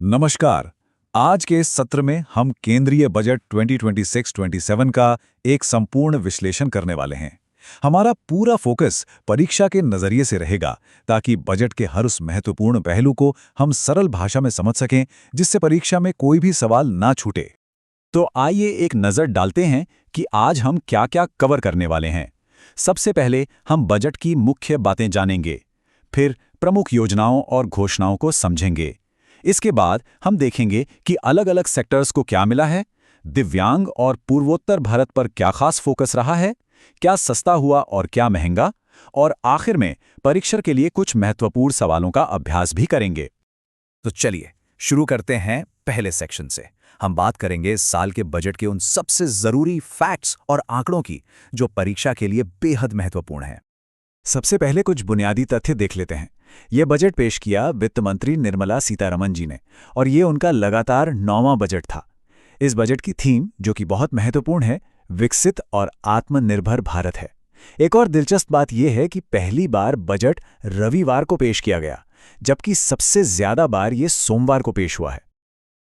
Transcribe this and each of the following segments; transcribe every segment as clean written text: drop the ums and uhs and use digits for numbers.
नमस्कार। आज के इस सत्र में हम केंद्रीय बजट 2026-27 का एक संपूर्ण विश्लेषण करने वाले हैं। हमारा पूरा फोकस परीक्षा के नजरिए से रहेगा ताकि बजट के हर उस महत्वपूर्ण पहलू को हम सरल भाषा में समझ सकें जिससे परीक्षा में कोई भी सवाल ना छूटे। तो आइए एक नज़र डालते हैं कि आज हम क्या-क्या कवर करने वाले हैं। सबसे पहले हम बजट की मुख्य बातें जानेंगे, फिर प्रमुख योजनाओं और घोषणाओं को समझेंगे। इसके बाद हम देखेंगे कि अलग-अलग सेक्टर्स को क्या मिला है, दिव्यांग और पूर्वोत्तर भारत पर क्या खास फोकस रहा है, क्या सस्ता हुआ और क्या महंगा, और आखिर में परीक्षा के लिए कुछ महत्वपूर्ण सवालों का अभ्यास भी करेंगे। तो चलिए शुरू करते हैं पहले सेक्शन से। हम बात करेंगे इस साल के बजट के उन सबसे जरूरी फैक्ट्स और आंकड़ों की जो परीक्षा के लिए बेहद महत्वपूर्ण हैं। सबसे पहले कुछ बुनियादी तथ्य देख लेते हैं। ये बजट पेश किया वित्त मंत्री निर्मला सीतारमण जी ने और ये उनका लगातार 9वां बजट था। इस बजट की थीम, जो कि बहुत महत्वपूर्ण है, विकसित और आत्मनिर्भर भारत है। एक और दिलचस्प बात यह है कि पहली बार बजट रविवार को पेश किया गया, जबकि सबसे ज्यादा बार ये सोमवार को पेश हुआ है।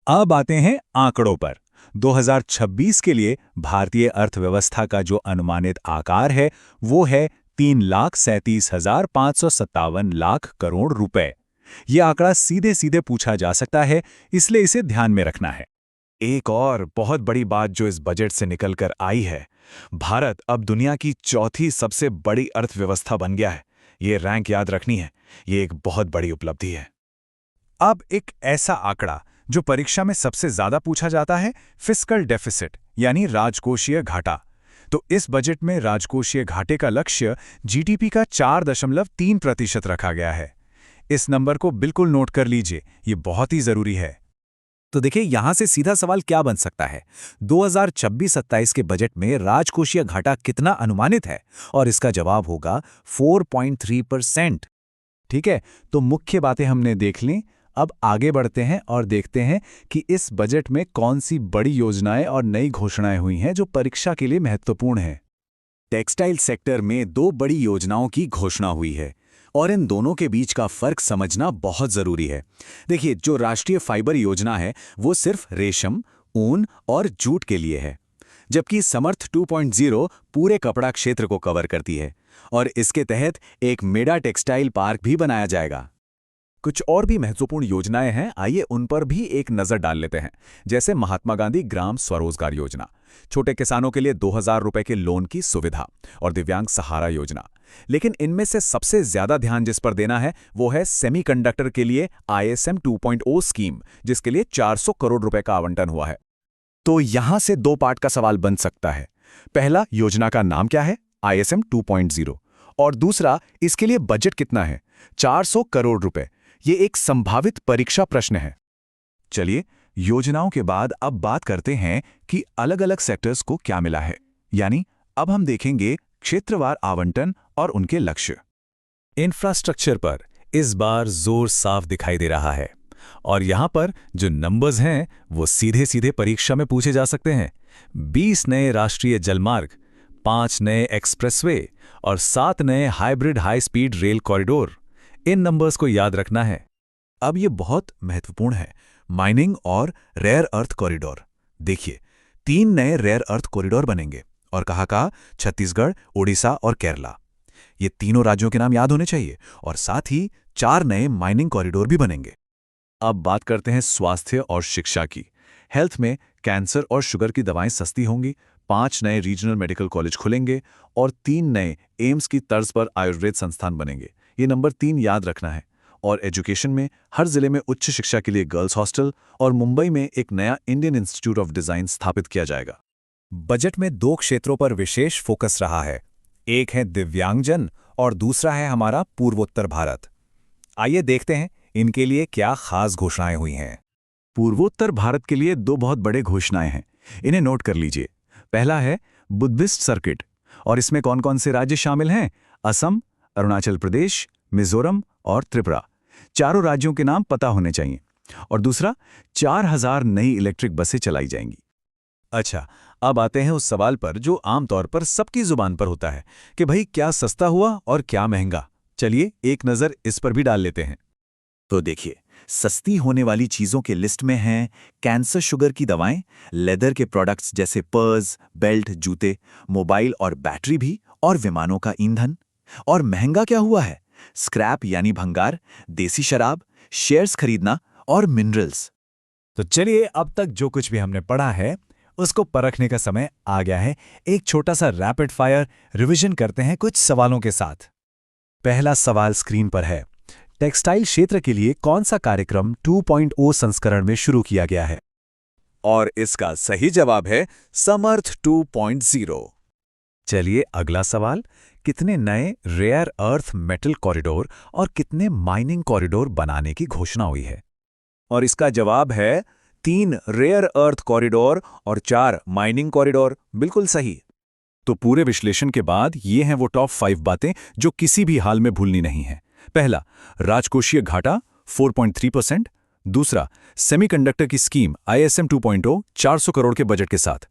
अब आते हैं आंकड़ों पर। 2026 के लिए भारतीय अर्थव्यवस्था का जो अनुमानित आकार है वो है 3,37,557 लाख करोड़ रुपए। ये आंकड़ा सीधे सीधे पूछा जा सकता है, इसलिए इसे ध्यान में रखना है। एक और बहुत बड़ी बात जो इस बजट से निकलकर आई है, भारत अब दुनिया की चौथी सबसे बड़ी अर्थव्यवस्था बन गया है। ये रैंक याद रखनी है, ये एक बहुत बड़ी उपलब्धि है। अब एक ऐसा आंकड़ा जो परीक्षा में सबसे ज्यादा पूछा जाता है, फिस्कल डेफिसिट यानी राजकोषीय घाटा। तो इस बजट में राजकोषीय घाटे का लक्ष्य जीडीपी का 4.3% रखा गया है। इस नंबर को बिल्कुल नोट कर लीजिए, ये बहुत ही जरूरी है। तो देखिए, यहां से सीधा सवाल क्या बन सकता है? 2026-27 के बजट में राजकोषीय घाटा कितना अनुमानित है? और इसका जवाब होगा 4.3%। ठीक है, तो मुख्य बातें हमने देख लीं। अब आगे बढ़ते हैं और देखते हैं कि इस बजट में कौन सी बड़ी योजनाएं और नई घोषणाएं हुई हैं जो परीक्षा के लिए महत्वपूर्ण हैं। टेक्सटाइल सेक्टर में 2 बड़ी योजनाओं की घोषणा हुई है और इन दोनों के बीच का फर्क समझना बहुत जरूरी है। देखिए, जो राष्ट्रीय फाइबर योजना है वो सिर्फ रेशम, ऊन और जूट के लिए है, जबकि समर्थ 2.0 पूरे कपड़ा क्षेत्र को कवर करती है और इसके तहत एक मेगा टेक्सटाइल पार्क भी बनाया जाएगा। कुछ और भी महत्वपूर्ण योजनाएं हैं, आइए उन पर भी एक नजर डाल लेते हैं। जैसे महात्मा गांधी ग्राम स्वरोजगार योजना, छोटे किसानों के लिए 2,000 रुपए के लोन की सुविधा, और दिव्यांग सहारा योजना। लेकिन इनमें से सबसे ज्यादा ध्यान जिस पर देना है वो है सेमीकंडक्टर के लिए ISM 2.0 स्कीम, जिसके लिए 400 करोड़ रुपए का आवंटन हुआ है। तो यहां से 2 पार्ट का सवाल बन सकता है। पहला, योजना का नाम क्या है, ISM 2.0, और दूसरा, इसके लिए बजट कितना है, 400 करोड़ रुपए। ये एक संभावित परीक्षा प्रश्न है। चलिए, योजनाओं के बाद अब बात करते हैं कि अलग-अलग सेक्टर्स को क्या मिला है। यानी अब हम देखेंगे क्षेत्रवार आवंटन और उनके लक्ष्य। इंफ्रास्ट्रक्चर पर इस बार जोर साफ दिखाई दे रहा है और यहां पर जो नंबर्स हैं वो सीधे सीधे परीक्षा में पूछे जा सकते हैं। 20 नए राष्ट्रीय जलमार्ग, 5 नए एक्सप्रेसवे और 7 नए hybrid high speed rail corridor. इन नंबर्स को याद रखना है। अब ये बहुत महत्वपूर्ण है, माइनिंग और रेयर अर्थ कॉरिडोर। देखिए, 3 नए रेयर अर्थ कॉरिडोर बनेंगे और कहाँ छत्तीसगढ़, ओडिशा और केरला। ये तीनों राज्यों के नाम याद होने चाहिए, और साथ ही 4 नए माइनिंग कॉरिडोर भी बनेंगे। अब बात करते हैं स्वास्थ्य और शिक्षा की। हेल्थ में कैंसर और शुगर की दवाएं सस्ती होंगी, 5 नए रीजनल मेडिकल कॉलेज खुलेंगे और 3 नए एम्स की तर्ज पर आयुर्वेद संस्थान बनेंगे। ये नंबर 3 याद रखना है। और एजुकेशन में हर जिले में उच्च शिक्षा के लिए गर्ल्स हॉस्टल और मुंबई में एक नया इंडियन इंस्टीट्यूट ऑफ डिजाइन स्थापित किया जाएगा। बजट में 2 क्षेत्रों पर विशेष फोकस रहा है। एक है दिव्यांगजन और दूसरा है हमारा पूर्वोत्तर भारत। आइए देखते हैं इनके लिए क्या खास घोषणाएं हुई हैं। पूर्वोत्तर भारत के लिए 2 बहुत बड़े घोषणाएं हैं, इन्हें नोट कर लीजिए। पहला है बुद्धिस्ट सर्किट, और इसमें कौन कौन से राज्य शामिल हैं? असम, अरुणाचल प्रदेश, मिजोरम और त्रिपुरा। चारों राज्यों के नाम पता होने चाहिए। और दूसरा, 4,000 नई इलेक्ट्रिक बसें चलाई जाएंगी। अच्छा, अब आते हैं उस सवाल पर जो आमतौर पर सबकी जुबान पर होता है कि भाई क्या सस्ता हुआ और क्या महंगा। चलिए एक नज़र इस पर भी डाल लेते हैं। तो देखिए, सस्ती होने वाली चीज़ों के लिस्ट में हैं कैंसर शुगर की दवाएं, लेदर के प्रोडक्ट्स जैसे पर्स, बेल्ट, जूते, मोबाइल और बैटरी भी, और विमानों का ईंधन। और महंगा क्या हुआ है? स्क्रैप यानी भंगार, देसी शराब, शेयर्स खरीदना और मिनरल्स। तो चलिए, अब तक जो कुछ भी हमने पढ़ा है उसको परखने का समय आ गया है। एक छोटा सा रैपिड फायर रिवीजन करते हैं कुछ सवालों के साथ। पहला सवाल स्क्रीन पर है। टेक्सटाइल क्षेत्र के लिए कौन सा कार्यक्रम 2.0 संस्करण में शुरू किया गया है? और इसका सही जवाब है समर्थ 2.0। चलिए अगला सवाल। कितने नए रेयर अर्थ मेटल कॉरिडोर और कितने माइनिंग कॉरिडोर बनाने की घोषणा हुई है? और इसका जवाब है 3 रेयर अर्थ कॉरिडोर और 4 माइनिंग कॉरिडोर। बिल्कुल सही। तो पूरे विश्लेषण के बाद ये हैं वो टॉप 5 बातें जो किसी भी हाल में भूलनी नहीं है। पहला, राजकोषीय घाटा 4.3%। दूसरा, सेमीकंडक्टर की स्कीम ISM 2.0 400 करोड़ के बजट के साथ।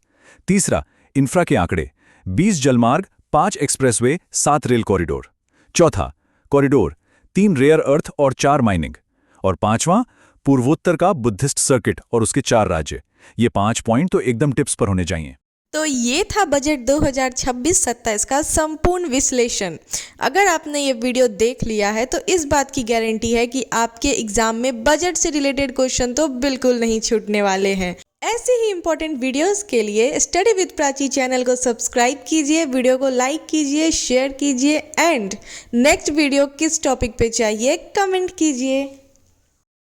तीसरा, इंफ्रा के आंकड़े 20 जलमार्ग, 5 एक्सप्रेसवे, 7 रेल कॉरिडोर। चौथा, कॉरिडोर 3 रेयर अर्थ और 4 माइनिंग। और पांचवां, पूर्वोत्तर का बुद्धिस्ट सर्किट और उसके 4 राज्य। ये 5 पॉइंट तो एकदम टिप्स पर होने चाहिए। तो ये था बजट 2026-27 का संपूर्ण विश्लेषण। अगर आपने ये वीडियो देख लिया है तो इस बात की गारंटी है कि आपके एग्जाम में बजट से रिलेटेड क्वेश्चन तो बिल्कुल नहीं छूटने वाले हैं। ऐसे ही इंपॉर्टेंट वीडियोस के लिए स्टडी विद प्राची चैनल को सब्सक्राइब कीजिए, वीडियो को लाइक कीजिए, शेयर कीजिए एंड नेक्स्ट वीडियो किस टॉपिक पे चाहिए कमेंट कीजिए।